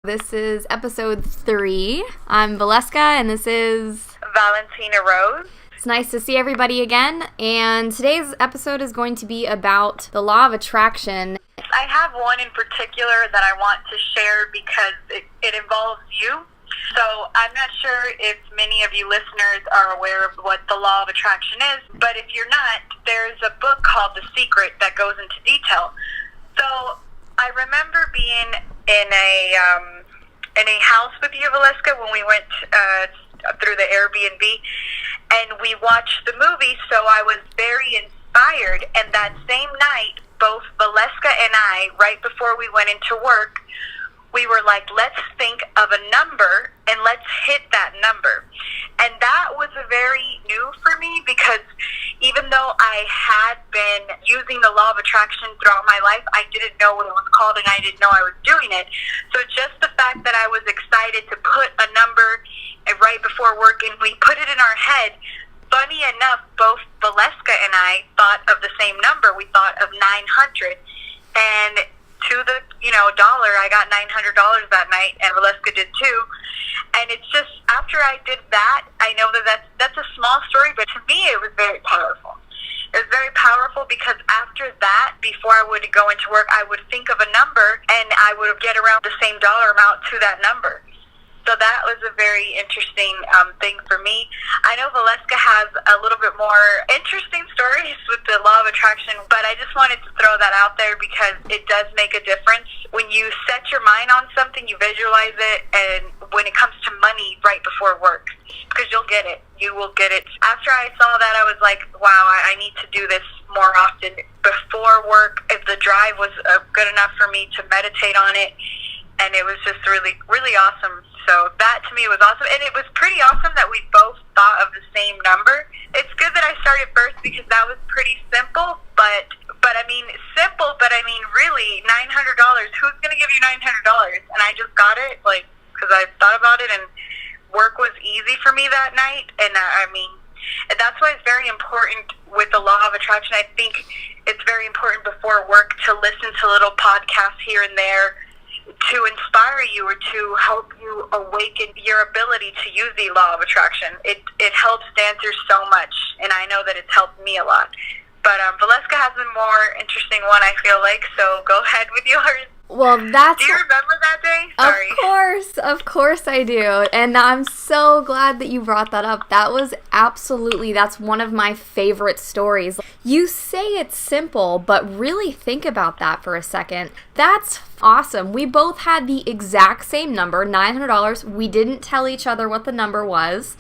This is episode 3. I'm Valeska, and this is Valentina Rose. It's nice to see everybody again, and today's episode is going to be about the law of attraction. I have one in particular that I want to share because it involves you. So I'm not sure if many of you listeners are aware of what the law of attraction is, but if you're not, there's a book called The Secret that goes into detail. So I remember being in a house with you, Valeska, when we went through the Airbnb, and we watched the movie, so I was very inspired, and that same night, both Valeska and I, right before we went into work, we were like, let's think of a number, and let's hit that number. And that was very new for me, because even though I had been using the law of attraction throughout my life, I didn't know what it was called, and I didn't know I was doing it. So just the fact that I was excited to put a number right before work, and we put it in our head, funny enough, both Valeska and I thought of the same number. We thought of 900. And to the, dollar, I got $900 that night, and Valeska did too. And it's just, after I did that, I know that's a small story, but to me it was very powerful. It was very powerful because after that, before I would go into work, I would think of a number, and I would get around the same dollar amount to that number. So that was a very interesting thing for me. I know Valeska has a little bit more interesting stories with the law of attraction, but I just wanted to throw that out there because it does make a difference. When you set your mind on something, you visualize it, and when it comes to money right before work, because you'll get it. You will get it. After I saw that, I was like, wow, I need to do this more often. Before work, if the drive was good enough for me to meditate on it, and it was just really, really awesome. So that to me was awesome, and it was pretty awesome that we both thought of the same number. It's good that I started first because that was pretty simple, but really, $900. Who's gonna give you $900? And I just got it, because I thought about it, and work was easy for me that night. And and that's why it's very important with the law of attraction. I think it's very important before work to listen to little podcasts here and there, to inspire you or to help you awaken your ability to use the law of attraction. It helps dancers so much, and I know that it's helped me a lot. But Valeska has a more interesting one, I feel like, so go ahead with yours. Well, do you remember that day? Sorry. Of course I do. And I'm so glad that you brought that up. That's one of my favorite stories. You say it's simple, but really think about that for a second. That's awesome. We both had the exact same number, $900. We didn't tell each other what the number was.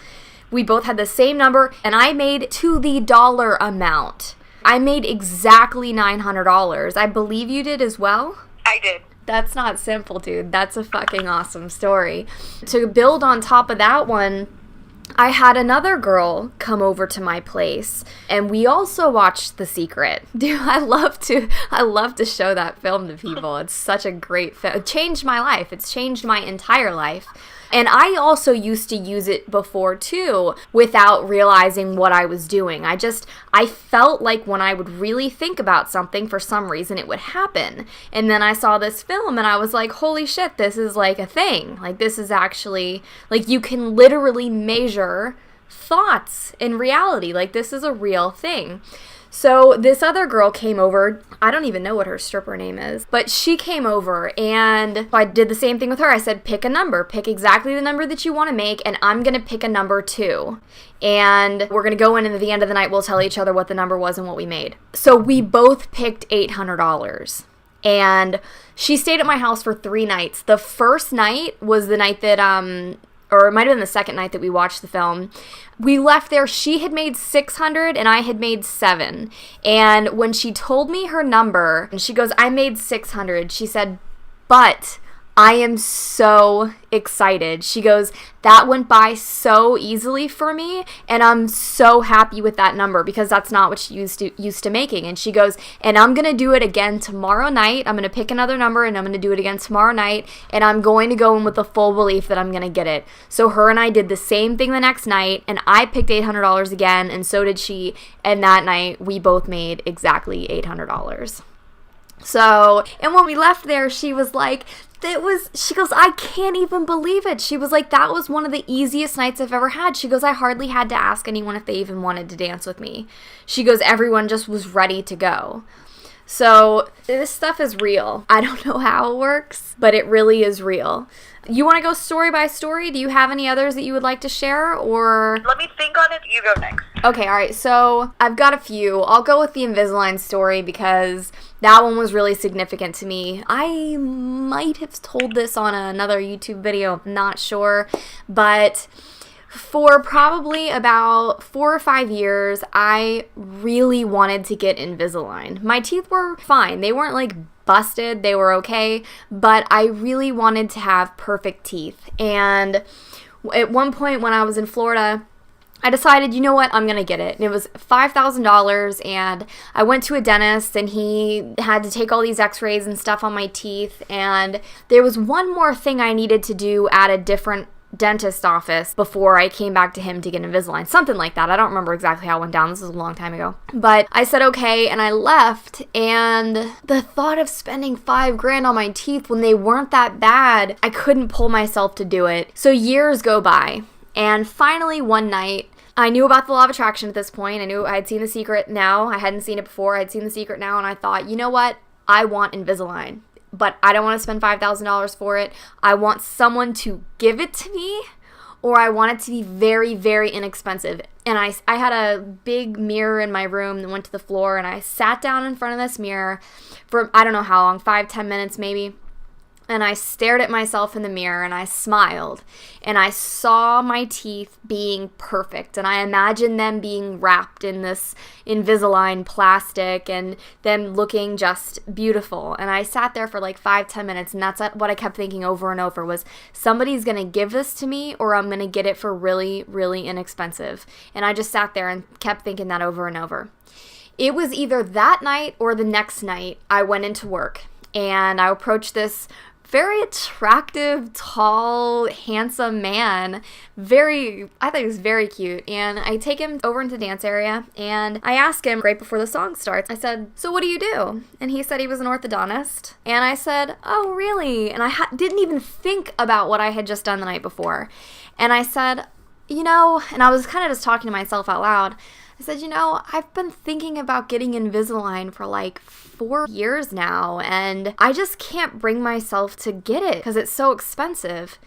We both had the same number, and I made to the dollar amount. I made exactly $900. I believe you did as well? I did. That's not simple, dude. That's a fucking awesome story. To build on top of that one, I had another girl come over to my place, and we also watched The Secret. Dude, I love to show that film to people. It's such a great film. It changed my life. It's changed my entire life. And I also used to use it before too, without realizing what I was doing. I felt like when I would really think about something, for some reason it would happen. And then I saw this film and I was like, holy shit, this is like a thing. Like, this is actually, like, you can literally measure thoughts in reality. Like, this is a real thing. So this other girl came over. I don't even know what her stripper name is, but she came over, and I did the same thing with her. I said, pick a number, pick exactly the number that you want to make, and I'm going to pick a number too. And we're going to go in, and at the end of the night, we'll tell each other what the number was and what we made. So we both picked $800. And she stayed at my house for 3 nights. The first night was the night that, or it might have been the second night that we watched the film. We left there, she had made $600 and I had made $700. And when she told me her number, and she goes, I made $600, she said, but I am so excited. She goes, that went by so easily for me, and I'm so happy with that number because that's not what she used to making. And she goes, and I'm going to do it again tomorrow night. I'm going to pick another number, and I'm going to do it again tomorrow night, and I'm going to go in with the full belief that I'm going to get it. So her and I did the same thing the next night, and I picked $800 again, and so did she, and that night we both made exactly $800. So, and when we left there, she was like, she goes, I can't even believe it. She was like, that was one of the easiest nights I've ever had. She goes, I hardly had to ask anyone if they even wanted to dance with me. She goes, everyone just was ready to go. So this stuff is real. I don't know how it works, but it really is real. You want to go story by story? Do you have any others that you would like to share, or? Let me think on it. You go next. Okay, all right. So I've got a few. I'll go with the Invisalign story because that one was really significant to me. I might have told this on another YouTube video. I'm not sure. But for probably about 4 or 5 years, I really wanted to get Invisalign. My teeth were fine. They weren't like busted. They were okay. But I really wanted to have perfect teeth. And at one point when I was in Florida, I decided, you know what, I'm going to get it. And it was $5,000, and I went to a dentist, and he had to take all these x-rays and stuff on my teeth, and there was one more thing I needed to do at a different dentist office before I came back to him to get Invisalign. Something like that. I don't remember exactly how it went down. This was a long time ago. But I said okay, and I left, and the thought of spending $5,000 on my teeth when they weren't that bad, I couldn't pull myself to do it. So years go by, and finally one night, I knew about the law of attraction at this point. I knew I had seen The Secret now. I hadn't seen it before. I'd seen The Secret now, and I thought, you know what? I want Invisalign. But I don't want to spend $5,000 for it. I want someone to give it to me, or I want it to be very, very inexpensive. And I had a big mirror in my room that went to the floor, and I sat down in front of this mirror for, I don't know how long, 5-10 minutes maybe. And I stared at myself in the mirror, and I smiled, and I saw my teeth being perfect, and I imagined them being wrapped in this Invisalign plastic and them looking just beautiful. And I sat there for like 5-10 minutes, and that's what I kept thinking over and over was, somebody's going to give this to me, or I'm going to get it for really, really inexpensive. And I just sat there and kept thinking that over and over. It was either that night or the next night I went into work, and I approached this very attractive, tall, handsome man. I thought he was very cute. And I take him over into the dance area, and I ask him right before the song starts, I said, so what do you do? And he said he was an orthodontist. And I said, oh, really? And I didn't even think about what I had just done the night before. And I said, and I was kind of just talking to myself out loud. I said, I've been thinking about getting Invisalign for like 4 years now, and I just can't bring myself to get it because it's so expensive.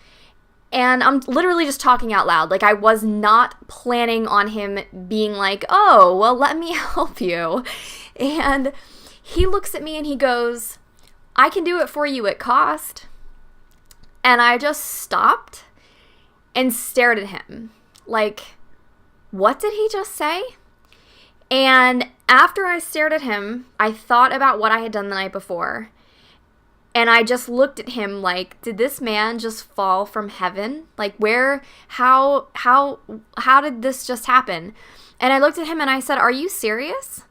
And I'm literally just talking out loud. Like, I was not planning on him being like, oh, well, let me help you. And he looks at me and he goes, I can do it for you at cost. And I just stopped and stared at him. Like, what did he just say? And after I stared at him, I thought about what I had done the night before. And I just looked at him like, did this man just fall from heaven? Like, how did this just happen? And I looked at him and I said, are you serious?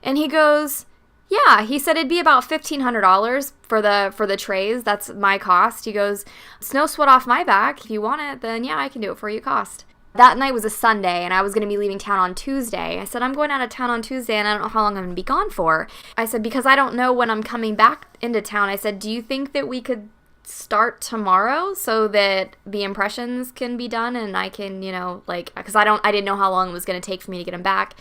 And he goes, yeah. He said it'd be about $1,500 for the trays. That's my cost. He goes, it's no sweat off my back. If you want it, then yeah, I can do it for you cost. That night was a Sunday, and I was going to be leaving town on Tuesday. I said, I'm going out of town on Tuesday, and I don't know how long I'm going to be gone for. I said, because I don't know when I'm coming back into town. I said, do you think that we could start tomorrow so that the impressions can be done and I can, because I didn't know how long it was going to take for me to get him back.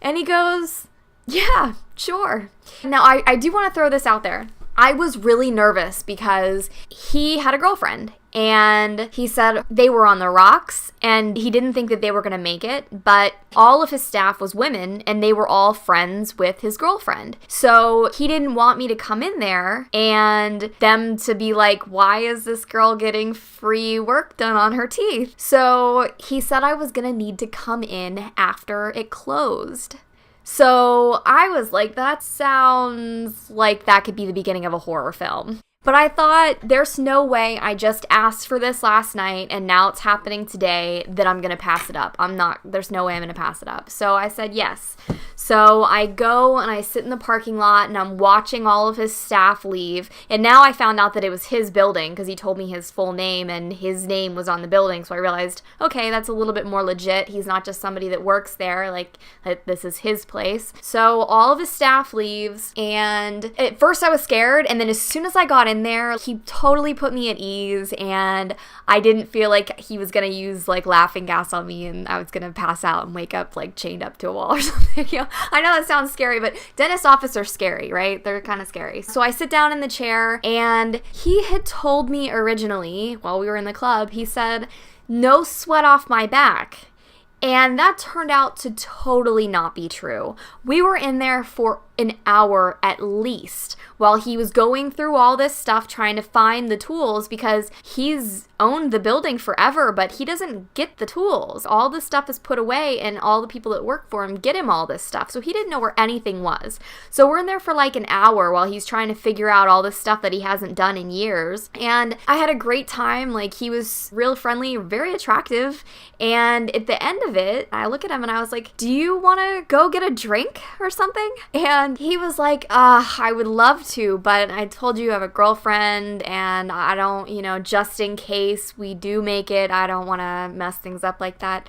And he goes, yeah, sure. Now, I do want to throw this out there. I was really nervous because he had a girlfriend, and he said they were on the rocks, and he didn't think that they were going to make it, but all of his staff was women, and they were all friends with his girlfriend. So he didn't want me to come in there and them to be like, why is this girl getting free work done on her teeth? So he said I was going to need to come in after it closed. So I was like, that sounds like that could be the beginning of a horror film. But I thought, there's no way I just asked for this last night and now it's happening today that I'm going to pass it up. There's no way I'm going to pass it up. So I said yes. So I go and I sit in the parking lot and I'm watching all of his staff leave. And now I found out that it was his building because he told me his full name and his name was on the building. So I realized, okay, that's a little bit more legit. He's not just somebody that works there. Like, this is his place. So all of his staff leaves, and at first I was scared, and then as soon as I got in there, he totally put me at ease, and I didn't feel like he was gonna use like laughing gas on me and I was gonna pass out and wake up like chained up to a wall or something. You know, I know that sounds scary, but dentist offices are scary, right? They're kind of scary. So I sit down in the chair, and he had told me originally while we were in the club, he said, "No sweat off my back." And that turned out to totally not be true. We were in there for an hour at least while he was going through all this stuff trying to find the tools, because he's owned the building forever, but he doesn't get the tools. All the stuff is put away and all the people that work for him get him all this stuff. So he didn't know where anything was. So we're in there for like an hour while he's trying to figure out all this stuff that he hasn't done in years. And I had a great time. Like, he was real friendly, very attractive. And at the end of it, I look at him and I was like, "Do you want to go get a drink or something?" And he was like, "I would love to, but I told you I have a girlfriend and I don't, just in case we do make it, I don't want to mess things up like that."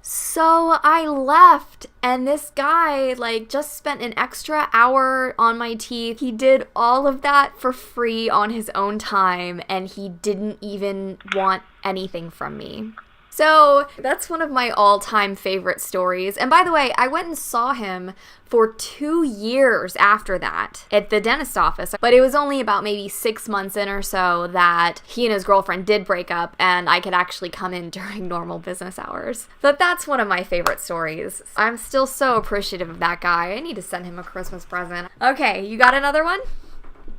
So I left, and this guy just spent an extra hour on my teeth. He did all of that for free on his own time, and he didn't even want anything from me. So that's one of my all-time favorite stories. And by the way, I went and saw him for 2 years after that at the dentist office. But it was only about maybe 6 months in or so that he and his girlfriend did break up, and I could actually come in during normal business hours. But that's one of my favorite stories. I'm still so appreciative of that guy. I need to send him a Christmas present. Okay, you got another one?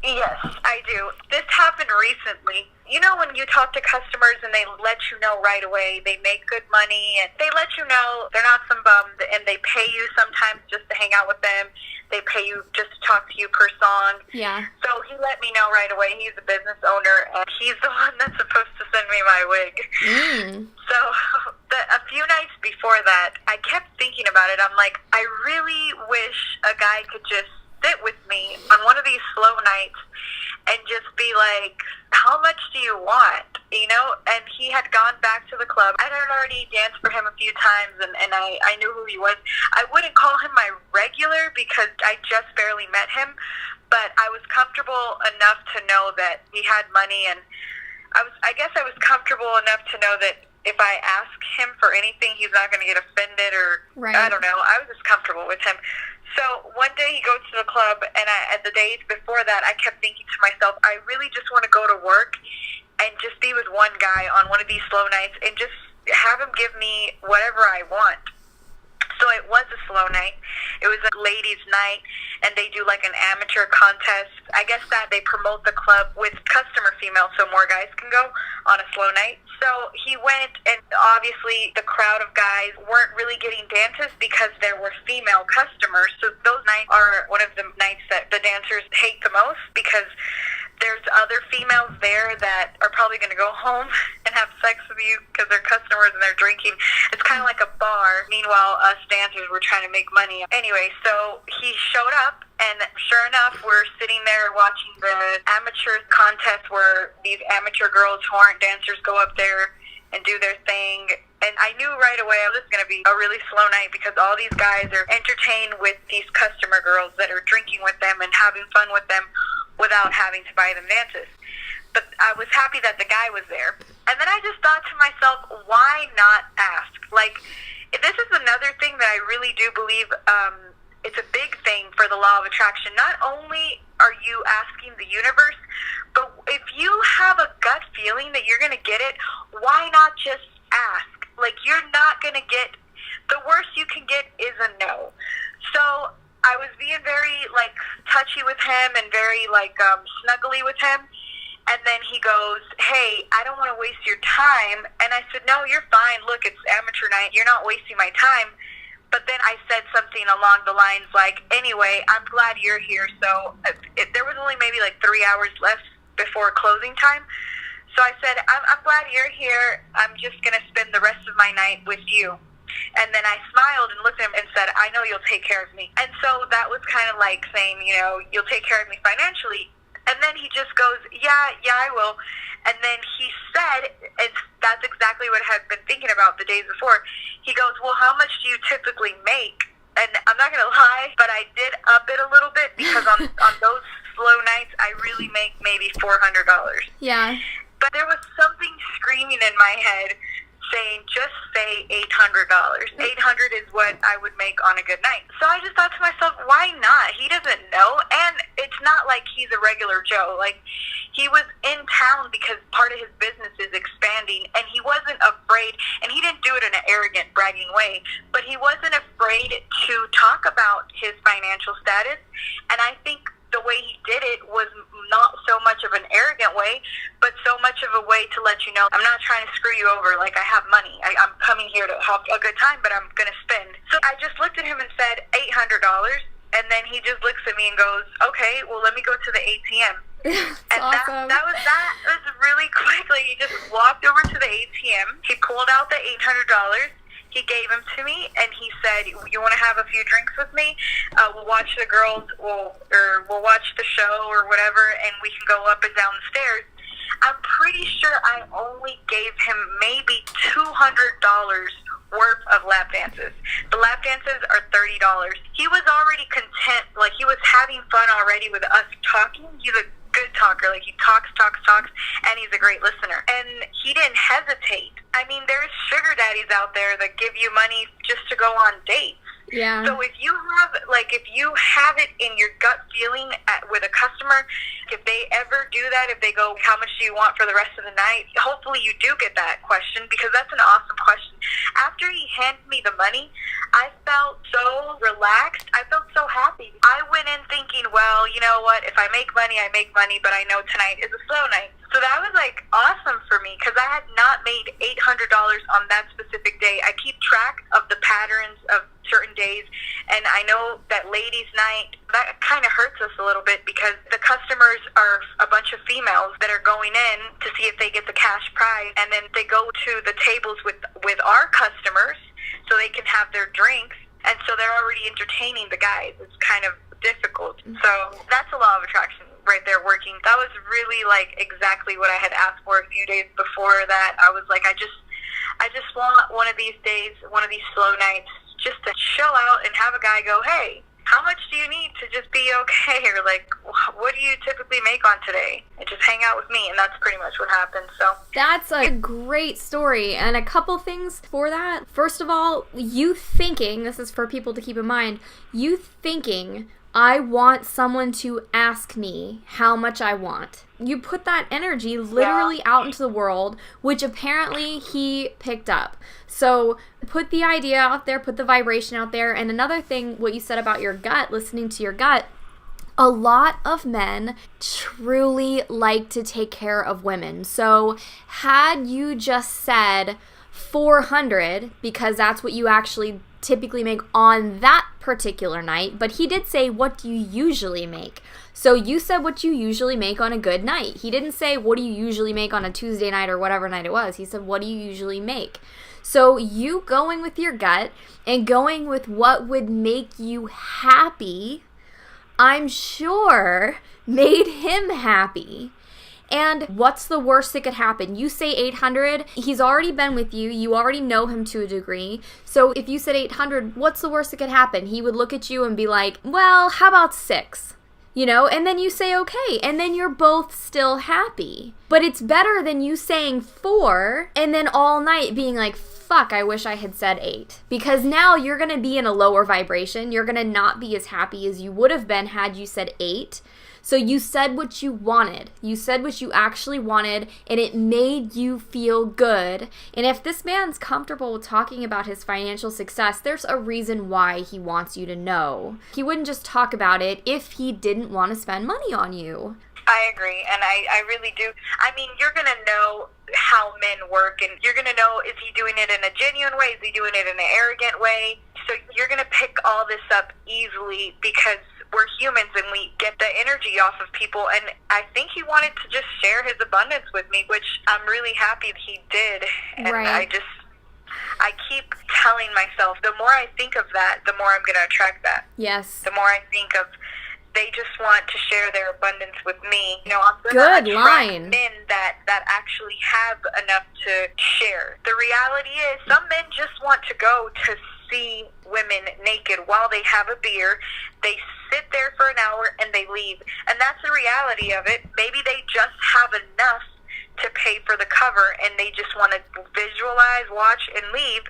Yes, I do. This happened recently. You know when you talk to customers and they let you know right away, they make good money, and they let you know they're not some bum, and they pay you sometimes just to hang out with them. They pay you just to talk to you per song. Yeah. So he let me know right away. He's a business owner, and he's the one that's supposed to send me my wig. So a few nights before that, I kept thinking about it. I'm like, I really wish a guy could just sit with me on one of these slow nights and just be like, "How much do you want?" And he had gone back to the club. I had already danced for him a few times, and I knew who he was. I wouldn't call him my regular because I just barely met him, but I was comfortable enough to know that he had money, and I guess I was comfortable enough to know that if I ask him for anything, he's not going to get offended, or right. I don't know. I was just comfortable with him. So one day he goes to the club, and at the days before that, I kept thinking to myself, I really just want to go to work and just be with one guy on one of these slow nights and just have him give me whatever I want. So it was a slow night. It was a ladies' night, and they do like an amateur contest. I guess that they promote the club with customer females so more guys can go on a slow night. So he went, and obviously the crowd of guys weren't really getting dances because there were female customers. So those nights are one of the nights that the dancers hate the most because there's other females there that are probably going to go home and have sex with you because they're customers and they're drinking. It's kind of like a bar. Meanwhile, us dancers were trying to make money. Anyway, so he showed up, and sure enough, we're sitting there watching the amateur contest where these amateur girls who aren't dancers go up there and do their thing. And I knew right away it was going to be a really slow night because all these guys are entertained with these customer girls that are drinking with them and having fun with them without having to buy them dances. But I was happy that the guy was there. And then I just thought to myself, why not ask? Like, this is another thing that I really do believe it's a big thing for the law of attraction. Not only are you asking the universe, but if you have a gut feeling that you're going to get it, why not just ask? Like, you're not going to get, the worst you can get is a no. So I was being very, touchy with him and very, snuggly with him. And then he goes, "Hey, I don't want to waste your time." And I said, "No, you're fine. Look, it's amateur night. You're not wasting my time." But then I said something along the lines like, "Anyway, I'm glad you're here." So there was only maybe 3 hours left before closing time. So I said, I'm glad you're here. I'm just going to spend the rest of my night with you. And then I smiled and looked at him and said, I know you'll take care of me. And so that was kind of like saying, you'll take care of me financially. And then he just goes, yeah, I will. And then he said, and that's exactly what I had been thinking about the days before. He goes, well, how much do you typically make? And I'm not going to lie, but I did up it a little bit because on those slow nights, I really make maybe $400. Yeah. But there was something screaming in my head saying, just say $800. $800 is what I would make on a good night. So I just thought to myself, why not? He doesn't know. And it's not like he's a regular Joe. Like, he was in town because part of his business is expanding, and he wasn't afraid, and he didn't do it in an arrogant, bragging way, but he wasn't afraid to talk about his financial status. And I think the way he did it was not so much of an arrogant way, but so much of a way to let you know, I'm not trying to screw you over. Like, I have money. I'm coming here to have a good time, but I'm going to spend. So I just looked at him and said, $800. And then he just looks at me and goes, okay, well, let me go to the ATM. And awesome. that was really quick. Like, he just walked over to the ATM. He pulled out the $800. He gave him to me, and he said, you want to have a few drinks with me? We'll watch the girls, we'll watch the show or whatever, and we can go up and down the stairs. I'm pretty sure I only gave him maybe $200 worth of lap dances. The lap dances are $30. He was already content, like he was having fun already with us talking. He's a good talker. Like, he talks, and he's a great listener. And he didn't hesitate. I mean, there's sugar daddies out there that give you money just to go on dates. Yeah. So if you have it in your gut feeling with a customer, if they ever do that, if they go, how much do you want for the rest of the night? Hopefully you do get that question, because that's an awesome question. After he handed me the money, I felt so relaxed. I felt so happy. I went in thinking, well, you know what? If I make money, I make money, but I know tonight is a slow night. So that was, like, awesome for me, because I had not made $800 on that specific day. I keep track of the patterns of certain days, and I know that ladies' night, that kind of hurts us a little bit, because the customers are a bunch of females that are going in to see if they get the cash prize, and then they go to the tables with our customers so they can have their drinks, and so they're already entertaining the guys. It's kind of difficult. So that's a law of attraction right there working. That was really, like, exactly what I had asked for a few days before that. I was like, I just want one of these days, one of these slow nights, just to chill out and have a guy go, hey, how much do you need to just be okay? Or, like, what do you typically make on today? And just hang out with me. And that's pretty much what happened. So that's a great story. And a couple things for that. First of all, you thinking, this is for people to keep in mind, you thinking, I want someone to ask me how much I want. You put that energy literally out into the world, which apparently he picked up. So put the idea out there, put the vibration out there. And another thing, what you said about your gut, listening to your gut, a lot of men truly like to take care of women. So had you just said $400, because that's what you actually typically make on that particular night, but he did say, what do you usually make? So you said what you usually make on a good night. He didn't say, what do you usually make on a Tuesday night or whatever night it was. He said, what do you usually make? So you going with your gut and going with what would make you happy, I'm sure made him happy. And what's the worst that could happen? You say 800, he's already been with you, you already know him to a degree. So if you said 800, what's the worst that could happen? He would look at you and be like, well, how about 6? You know, and then you say okay, and then you're both still happy. But it's better than you saying 4 and then all night being like, fuck, I wish I had said 8. Because now you're going to be in a lower vibration. You're going to not be as happy as you would have been had you said 8. So you said what you wanted. You said what you actually wanted, and it made you feel good. And if this man's comfortable with talking about his financial success, there's a reason why he wants you to know. He wouldn't just talk about it if he didn't want to spend money on you. I agree, and I really do. I mean, you're going to know how men work, and you're going to know, is he doing it in a genuine way? Is he doing it in an arrogant way? So you're going to pick all this up easily, because we're humans and we get the energy off of people. And I think he wanted to just share his abundance with me, which I'm really happy that he did. And right. I keep telling myself, the more I think of that, the more I'm going to attract that. Yes. The more I think of, they just want to share their abundance with me. You know, I'm going to attract men that actually have enough to share. The reality is, some men just want to go to see women naked while they have a beer. They sit there for an hour and they leave. And that's the reality of it. Maybe they just have enough to pay for the cover and they just want to visualize, watch, and leave.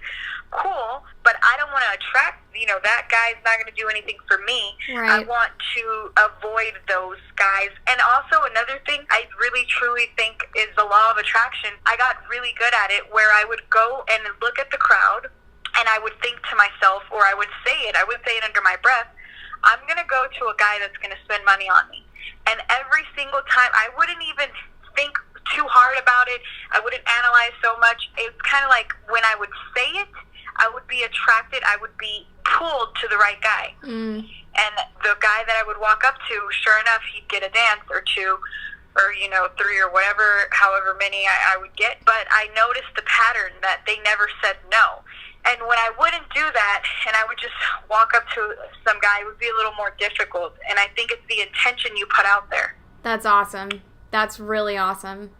Cool, but I don't want to attract, that guy's not going to do anything for me. Right. I want to avoid those guys. And also another thing I really truly think is the law of attraction. I got really good at it where I would go and look at the crowd and I would think to myself, or I would say it under my breath, I'm going to go to a guy that's going to spend money on me. And every single time, I wouldn't even think too hard about it. I wouldn't analyze so much. It's kind of like when I would say it, I would be attracted, I would be pulled to the right guy. Mm. And the guy that I would walk up to, sure enough, he'd get a dance or two, or, 3 or whatever, however many I would get. But I noticed the pattern that they never said no. And when I wouldn't do that, and I would just walk up to some guy, it would be a little more difficult. And I think it's the intention you put out there. That's awesome. That's really awesome.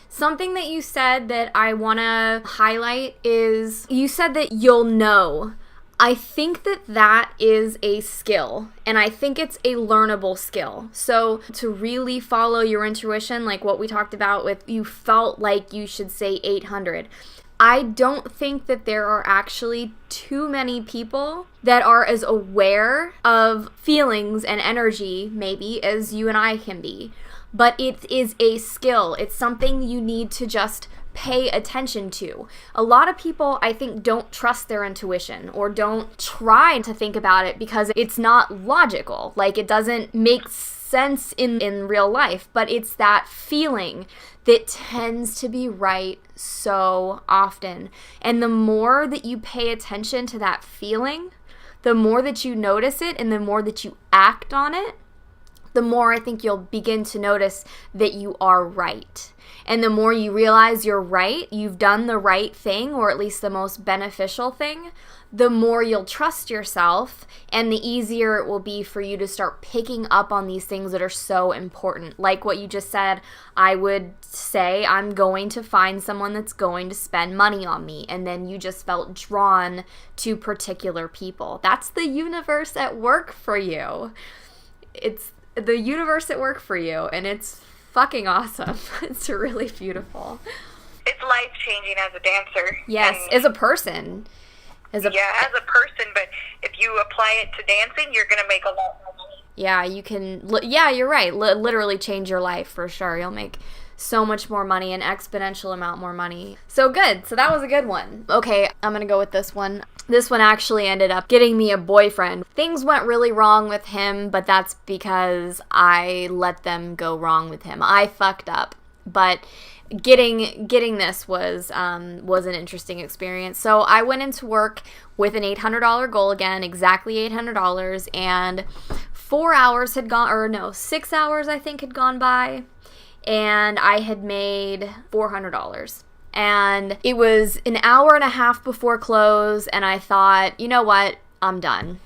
Something that you said that I want to highlight is you said that you'll know. I think that is a skill, and I think it's a learnable skill. So to really follow your intuition, like what we talked about with you felt like you should say 800. I don't think that there are actually too many people that are as aware of feelings and energy, maybe, as you and I can be. But it is a skill. It's something you need to just pay attention to. A lot of people, I think, don't trust their intuition or don't try to think about it because it's not logical. Like, it doesn't make sense in real life, but it's that feeling that tends to be right so often. And the more that you pay attention to that feeling, the more that you notice it and the more that you act on it, the more I think you'll begin to notice that you are right. And the more you realize you're right, you've done the right thing, or at least the most beneficial thing, the more you'll trust yourself and the easier it will be for you to start picking up on these things that are so important. Like what you just said, I would say I'm going to find someone that's going to spend money on me. And then you just felt drawn to particular people. That's the universe at work for you. It's the universe at work for you, and it's fucking awesome. It's really beautiful. It's life-changing as a dancer. Yes, as a person. As a person, but if you apply it to dancing, you're going to make a lot more money. Yeah, you can, you're right, literally change your life for sure. You'll make so much more money, an exponential amount more money. So good. So that was a good one. Okay, I'm going to go with this one. This one actually ended up getting me a boyfriend. Things went really wrong with him, but that's because I let them go wrong with him. I fucked up. But getting this was an interesting experience. So I went into work with an $800 goal again, exactly $800, and 6 hours I think had gone by, and I had made $400. And it was an hour and a half before close, and I thought, you know what, I'm done.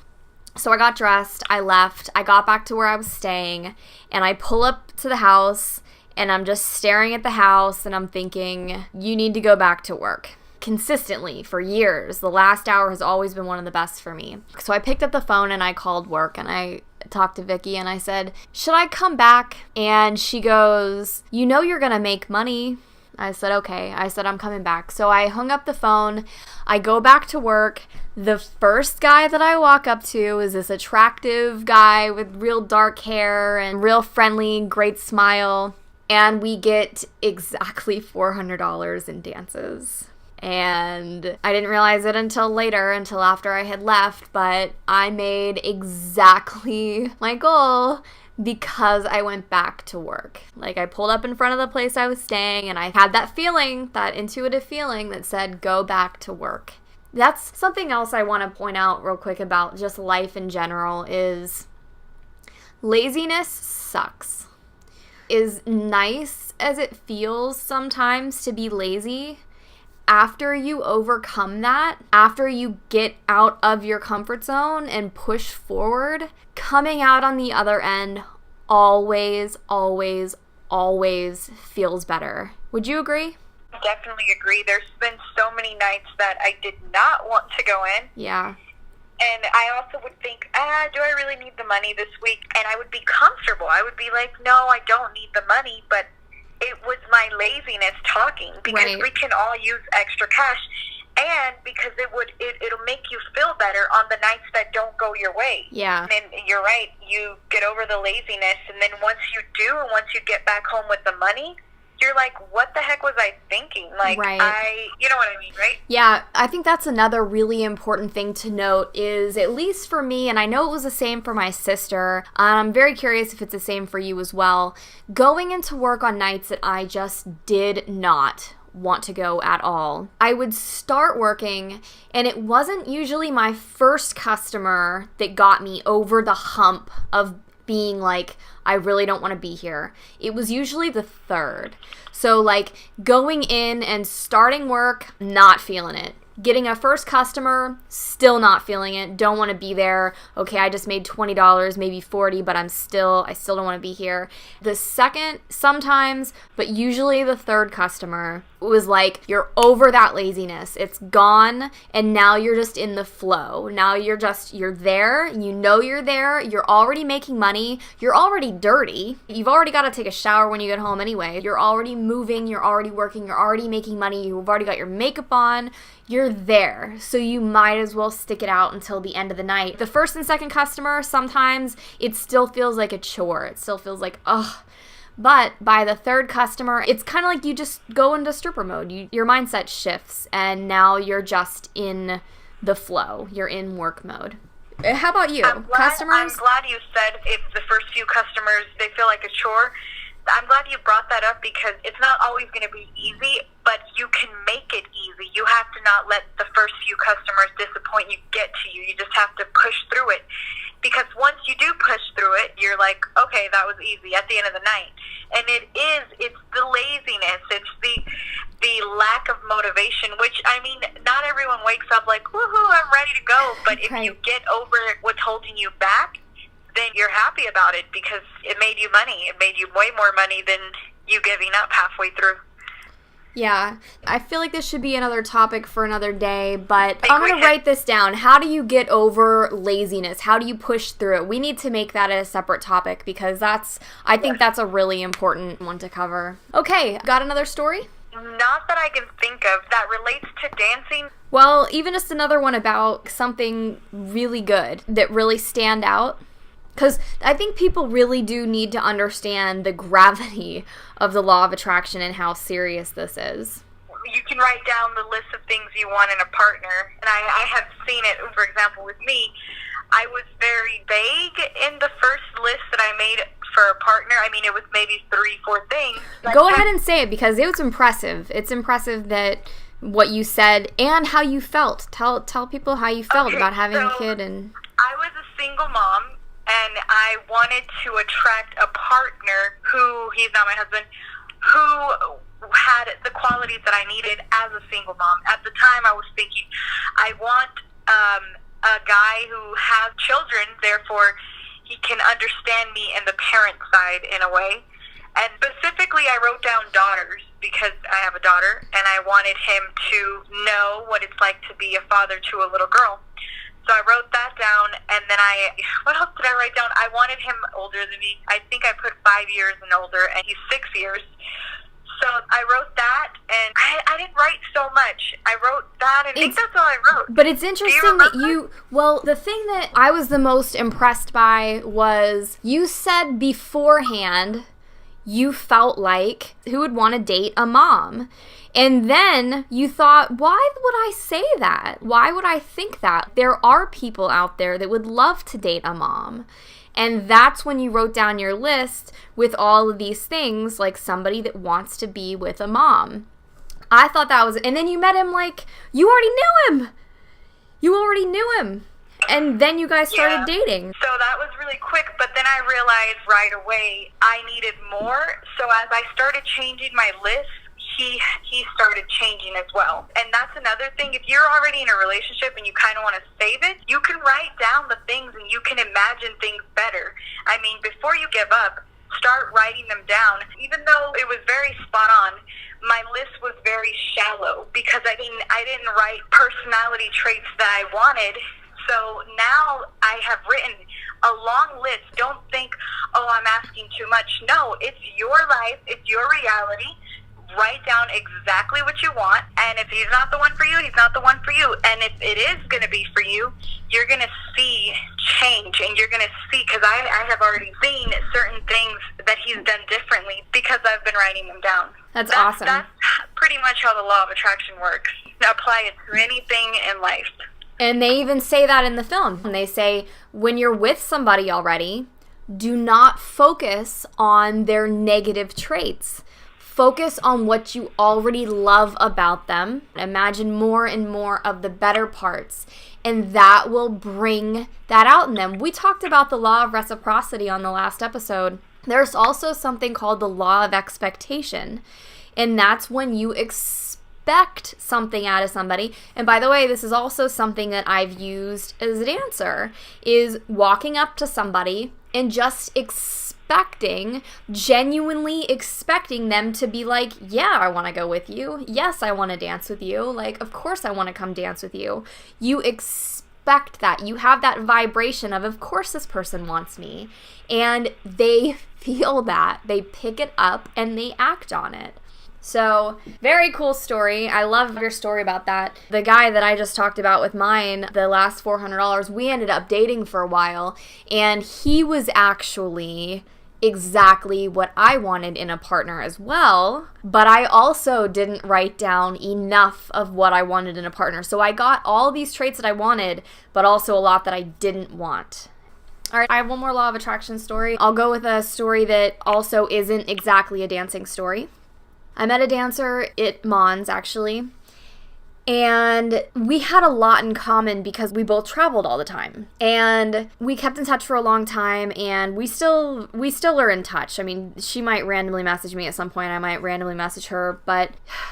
So I got dressed, I left, I got back to where I was staying, and I pull up to the house, and I'm just staring at the house, and I'm thinking, you need to go back to work. Consistently, for years. The last hour has always been one of the best for me. So I picked up the phone, and I called work, and I talked to Vicky, and I said, should I come back? And she goes, you know you're gonna make money. I said, okay. I said, I'm coming back. So I hung up the phone. I go back to work. The first guy that I walk up to is this attractive guy with real dark hair and real friendly, great smile. And we get exactly $400 in dances. And I didn't realize it until after I had left, but I made exactly my goal because I went back to work. Like, I pulled up in front of the place I was staying, and I had that feeling, that intuitive feeling that said, go back to work. That's something else I want to point out real quick about just life in general is Laziness sucks. As nice as it feels sometimes to be lazy, after you overcome that, after you get out of your comfort zone and push forward, coming out on the other end always, always, always feels better. Would you agree? I definitely agree. There's been so many nights that I did not want to go in. Yeah. And I also would think, do I really need the money this week? And I would be comfortable. I would be like, no, I don't need the money, but it was my laziness talking, because we can all use extra cash, and because it'll make you feel better on the nights that don't go your way. Yeah. And you're right, you get over the laziness, and then once you do, and once you get back home with the money, you're like, what the heck was I thinking? Like, you know what I mean, right? Yeah, I think that's another really important thing to note is, at least for me, and I know it was the same for my sister, I'm very curious if it's the same for you as well, going into work on nights that I just did not want to go at all. I would start working, and it wasn't usually my first customer that got me over the hump of being like, I really don't want to be here. It was usually the third. So like going in and starting work, not feeling it. Getting a first customer, still not feeling it. Don't want to be there. Okay, I just made $20, maybe $40, but I still don't want to be here. The second, sometimes, but usually the third customer, was like, you're over that laziness. It's gone, and now you're just in the flow. Now you're there. You know you're there. You're already making money. You're already dirty. You've already got to take a shower when you get home anyway. You're already moving. You're already working. You're already making money. You've already got your makeup on. You're there, so you might as well stick it out until the end of the night. The first and second customer, sometimes it still feels like a chore. It still feels like, ugh. But by the third customer, it's kind of like you just go into stripper mode. Your mindset shifts, and now you're just in the flow. You're in work mode. How about you? Customers? I'm glad you said if the first few customers, they feel like a chore. I'm glad you brought that up, because it's not always going to be easy, but you can make it easy. You have to not let the first few customers disappoint you, get to you. You just have to push through it. Because once you do push through it, you're like, okay, that was easy at the end of the night. And it's the laziness. It's the lack of motivation, which, I mean, not everyone wakes up like, woohoo, I'm ready to go. But if you get over what's holding you back, then you're happy about it, because it made you money. It made you way more money than you giving up halfway through. Yeah, I feel like this should be another topic for another day, but I'm going to write this down. How do you get over laziness? How do you push through it? We need to make that a separate topic, because I think that's a really important one to cover. Okay, got another story? Not that I can think of that relates to dancing. Well, even just another one about something really good that really stand out. Because I think people really do need to understand the gravity of the law of attraction and how serious this is. You can write down the list of things you want in a partner. And I have seen it, for example, with me. I was very vague in the first list that I made for a partner. I mean, it was maybe 3-4 things. Go ahead and say it, because it was impressive. It's impressive that what you said and how you felt. Tell people how you felt about having a kid. And I was a single mom. And I wanted to attract a partner who, he's not my husband, who had the qualities that I needed as a single mom. At the time, I was thinking, I want a guy who has children, therefore he can understand me and the parent side in a way. And specifically, I wrote down daughters, because I have a daughter, and I wanted him to know what it's like to be a father to a little girl. So I wrote that down, and then what else did I write down? I wanted him older than me. I think I put 5 years and older, and he's 6 years. So I wrote that, and I didn't write so much. I wrote that, and I think that's all I wrote. But it's interesting that the thing that I was the most impressed by was you said beforehand you felt like who would want to date a mom. And then you thought, why would I say that? Why would I think that? There are people out there that would love to date a mom. And that's when you wrote down your list with all of these things, like somebody that wants to be with a mom. I thought that was, and then you met him like, you already knew him. You already knew him. And then you guys started dating. So that was really quick, but then I realized right away I needed more. So as I started changing my list, he started changing as well. And that's another thing. If you're already in a relationship and you kind of want to save it, you can write down the things and you can imagine things better. I mean, before you give up, start writing them down. Even though it was very spot on, my list was very shallow because I didn't write personality traits that I wanted. So now I have written a long list. Don't think, oh, I'm asking too much. No, it's your life. It's your reality. Write down exactly what you want, and if he's not the one for you, he's not the one for you. And if it is going to be for you, you're going to see change, and you're going to see, because I have already seen certain things that he's done differently because I've been writing them down. That's awesome. That's pretty much how the law of attraction works. Apply it to anything in life. And they even say that in the film. And they say, when you're with somebody already, do not focus on their negative traits. Focus on what you already love about them. Imagine more and more of the better parts, and that will bring that out in them. We talked about the law of reciprocity on the last episode. There's also something called the law of expectation, and that's when you expect something out of somebody. And by the way, this is also something that I've used as a dancer, is walking up to somebody and just genuinely expecting them to be like, yeah, I want to go with you. Yes, I want to dance with you. Like, of course I want to come dance with you. You expect that. You have that vibration of course this person wants me. And they feel that. They pick it up and they act on it. So, very cool story. I love your story about that. The guy that I just talked about with mine, the last $400, we ended up dating for a while, and he was actually exactly what I wanted in a partner as well, but I also didn't write down enough of what I wanted in a partner. So I got all these traits that I wanted, but also a lot that I didn't want. All right, I have one more law of attraction story. I'll go with a story that also isn't exactly a dancing story. I met a dancer at Mons, actually, and we had a lot in common because we both traveled all the time. And we kept in touch for a long time, and we still are in touch. I mean, she might randomly message me at some point. I might randomly message her. But,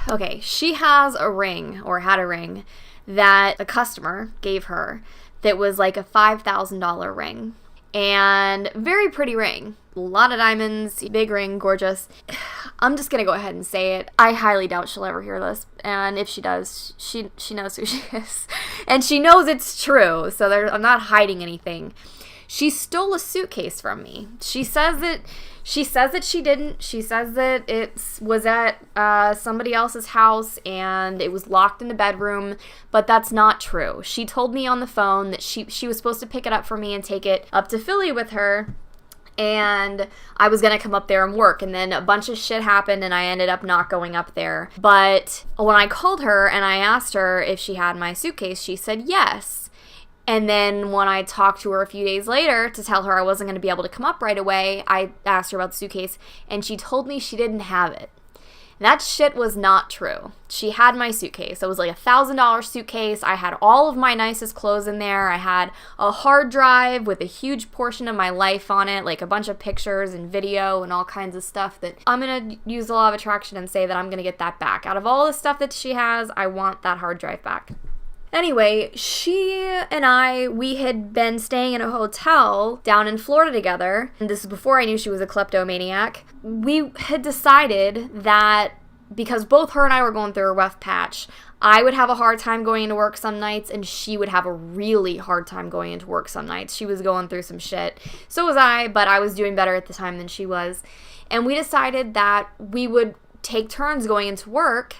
okay, she has a ring, or had a ring, that a customer gave her that was like a $5,000 ring. And very pretty ring. A lot of diamonds, big ring, gorgeous. I'm just going to go ahead and say it. I highly doubt she'll ever hear this. And if she does, she knows who she is. And she knows it's true. So I'm not hiding anything. She stole a suitcase from me. She says that she didn't. She says that it was at somebody else's house and it was locked in the bedroom, but that's not true. She told me on the phone that she was supposed to pick it up for me and take it up to Philly with her, and I was going to come up there and work, and then a bunch of shit happened and I ended up not going up there. But when I called her and I asked her if she had my suitcase, she said yes. And then when I talked to her a few days later to tell her I wasn't going to be able to come up right away, I asked her about the suitcase, and she told me she didn't have it. That shit was not true. She had my suitcase. It was like a $1,000 suitcase. I had all of my nicest clothes in there. I had a hard drive with a huge portion of my life on it, like a bunch of pictures and video and all kinds of stuff that I'm going to use the law of attraction and say that I'm going to get that back. Out of all the stuff that she has, I want that hard drive back. Anyway, she and we had been staying in a hotel down in Florida together, and this is before I knew she was a kleptomaniac. We had decided that because both her and I were going through a rough patch, I would have a hard time going into work some nights, and she would have a really hard time going into work some nights. She was going through some shit. So was I, but I was doing better at the time than she was. And we decided that we would take turns going into work,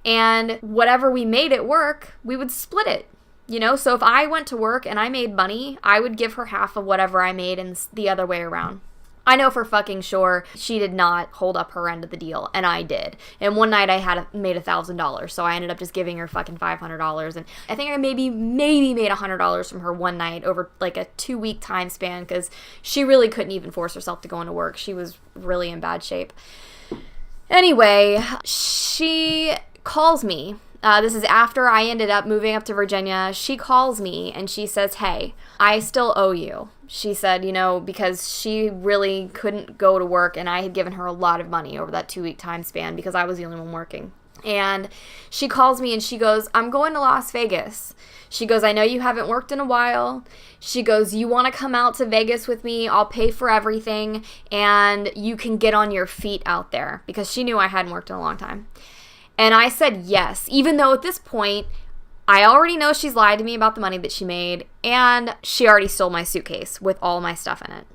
and whatever we made at work, we would split it. You know, so if I went to work and I made money, I would give her half of whatever I made, and the other way around. I know for fucking sure she did not hold up her end of the deal, and I did. And one night I had made $1,000, so I ended up just giving her fucking $500. And I think I maybe made $100 from her one night over like a 2-week time span, because she really couldn't even force herself to go into work. She was really in bad shape. Anyway, she calls me This is after I ended up moving up to Virginia. She calls me and she says, hey, I still owe you. She said, because she really couldn't go to work and I had given her a lot of money over that 2-week time span because I was the only one working. And she calls me and she goes, I'm going to Las Vegas. She goes, I know you haven't worked in a while. She goes, you want to come out to Vegas with me? I'll pay for everything and you can get on your feet out there, because she knew I hadn't worked in a long time. And I said yes, even though at this point, I already know she's lied to me about the money that she made, and she already stole my suitcase with all my stuff in it.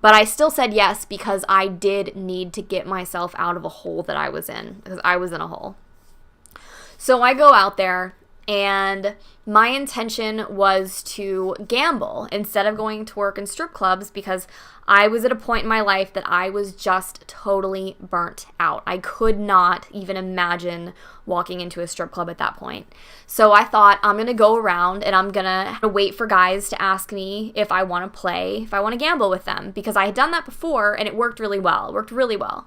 But I still said yes because I did need to get myself out of a hole that I was in, because I was in a hole. So I go out there, and my intention was to gamble instead of going to work in strip clubs, because I was at a point in my life that I was just totally burnt out. I could not even imagine walking into a strip club at that point. So I thought, I'm going to go around and I'm going to wait for guys to ask me if I want to play, if I want to gamble with them, because I had done that before and it worked really well.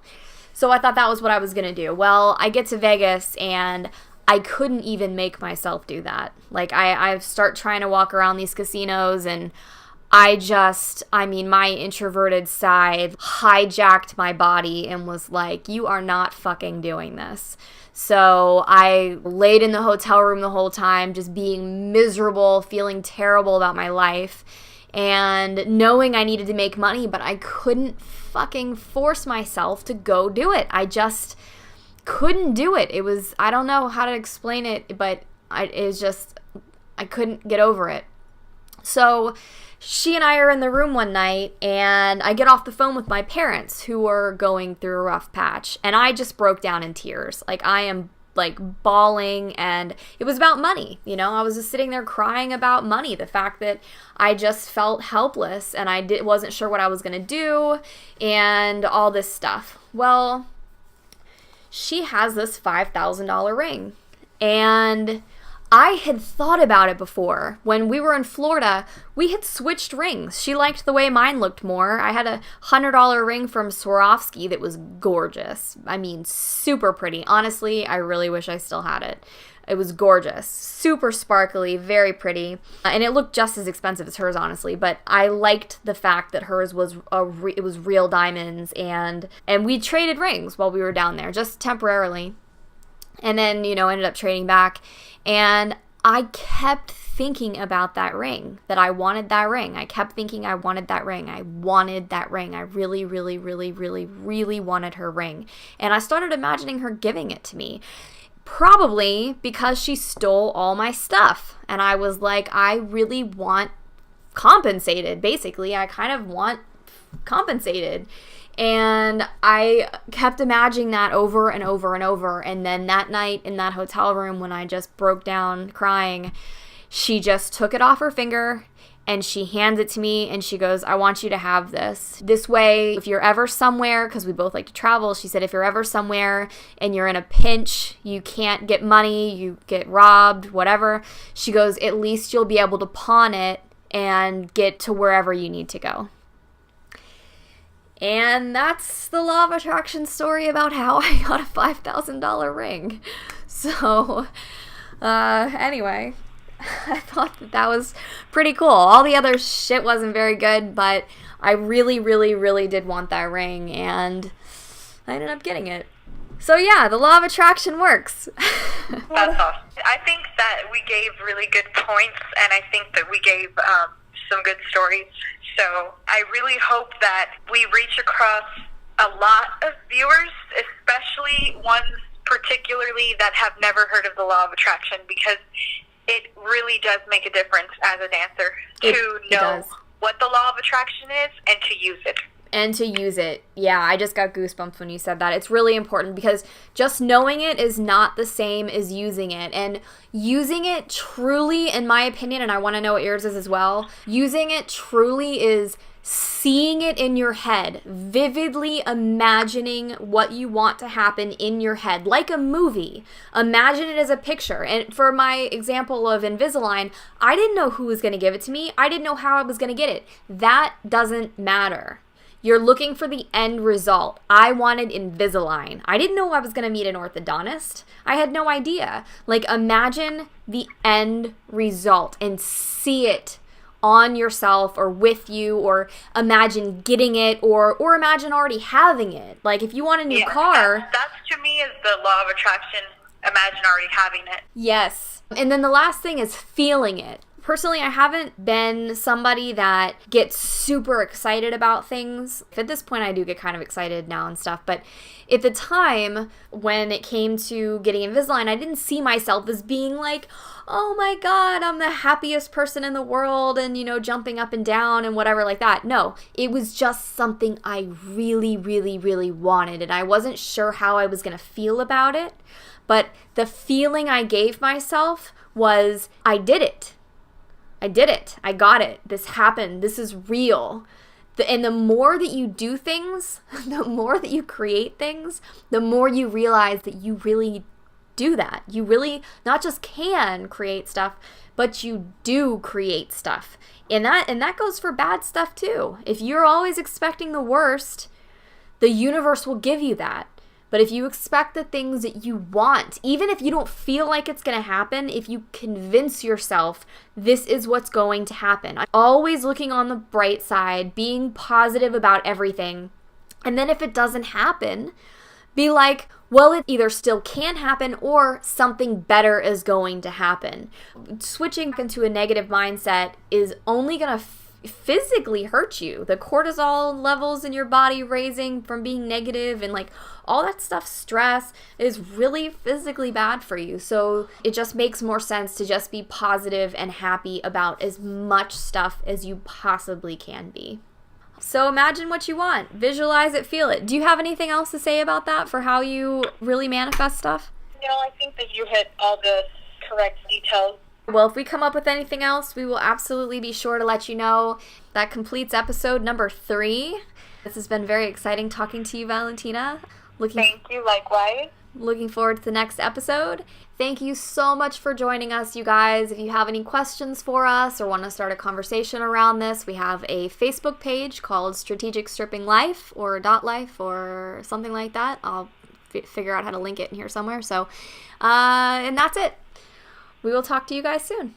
So I thought that was what I was going to do. Well, I get to Vegas and I couldn't even make myself do that. Like, I start trying to walk around these casinos, and my introverted side hijacked my body and was like, you are not fucking doing this. So I laid in the hotel room the whole time, just being miserable, feeling terrible about my life, and knowing I needed to make money, but I couldn't fucking force myself to go do it. I just couldn't do it. It was, I don't know how to explain it, but I couldn't get over it. So she and I are in the room one night, and I get off the phone with my parents, who are going through a rough patch, and I just broke down in tears. Like, I am like bawling, and it was about money. I was just sitting there crying about money, the fact that I just felt helpless and I wasn't sure what I was going to do and all this stuff. Well, she has this $5,000 ring, and I had thought about it before. When we were in Florida, we had switched rings. She liked the way mine looked more. I had a $100 ring from Swarovski that was gorgeous. I mean, super pretty. Honestly, I really wish I still had it. It was gorgeous, super sparkly, very pretty, and it looked just as expensive as hers, honestly. But I liked the fact that hers was it was real diamonds, and we traded rings while we were down there, just temporarily, and then ended up trading back. And I kept thinking about that ring, that I wanted that ring. I kept thinking I wanted that ring. I wanted that ring. I really, really, really, really, really wanted her ring, and I started imagining her giving it to me. Probably because she stole all my stuff. And I was like, I really want compensated. Basically, I kind of want compensated. And I kept imagining that over and over and over. And then that night in that hotel room, when I just broke down crying, she just took it off her finger and she hands it to me, and she goes, I want you to have this. This way, if you're ever somewhere, because we both like to travel, she said, if you're ever somewhere and you're in a pinch, you can't get money, you get robbed, whatever, she goes, at least you'll be able to pawn it and get to wherever you need to go. And that's the law of attraction story about how I got a $5,000 ring. So, anyway, I thought that was pretty cool. All the other shit wasn't very good, but I really, really, really did want that ring, and I ended up getting it. So yeah, the law of attraction works. That's awesome. I think that we gave really good points, and I think that we gave some good stories. So I really hope that we reach across a lot of viewers, especially ones particularly that have never heard of the law of attraction, because it really does make a difference as a dancer to know what the law of attraction is and to use it. And to use it. Yeah, I just got goosebumps when you said that. It's really important, because just knowing it is not the same as using it. And using it truly, in my opinion, and I want to know what yours is as well, using it truly is seeing it in your head, vividly imagining what you want to happen in your head, like a movie. Imagine it as a picture. And for my example of Invisalign, I didn't know who was going to give it to me. I didn't know how I was going to get it. That doesn't matter. You're looking for the end result. I wanted Invisalign. I didn't know I was going to meet an orthodontist. I had no idea. Like, imagine the end result and see it on yourself or with you, or imagine getting it, or imagine already having it. Like, if you want a new car. That's to me is the law of attraction. Imagine already having it. Yes. And then the last thing is feeling it. Personally, I haven't been somebody that gets super excited about things. At this point, I do get kind of excited now and stuff. But at the time when it came to getting Invisalign, I didn't see myself as being like, oh my God, I'm the happiest person in the world and, you know, jumping up and down and whatever like that. No, it was just something I really, really, really wanted. And I wasn't sure how I was going to feel about it. But the feeling I gave myself was, I did it. I did it. I got it. This happened. This is real. And the more that you do things, the more that you create things, the more you realize that you really do that. You really not just can create stuff, but you do create stuff. And that goes for bad stuff too. If you're always expecting the worst, the universe will give you that. But if you expect the things that you want, even if you don't feel like it's going to happen, if you convince yourself this is what's going to happen, always looking on the bright side, being positive about everything. And then if it doesn't happen, be like, well, it either still can happen or something better is going to happen. Switching into a negative mindset is only going to physically hurt you. The cortisol levels in your body raising from being negative and like all that stuff, stress, is really physically bad for you. So it just makes more sense to just be positive and happy about as much stuff as you possibly can be. So imagine what you want, visualize it, feel it. Do you have anything else to say about that for how you really manifest stuff? No, I think that you hit all the correct details. Well, if we come up with anything else, we will absolutely be sure to let you know. That completes episode number 3. This has been very exciting talking to you, Valentina. Thank you, likewise. Looking forward to the next episode. Thank you so much for joining us, you guys. If you have any questions for us or want to start a conversation around this, we have a Facebook page called Strategic Stripping Life or .life or something like that. I'll figure out how to link it in here somewhere. So, and that's it. We will talk to you guys soon.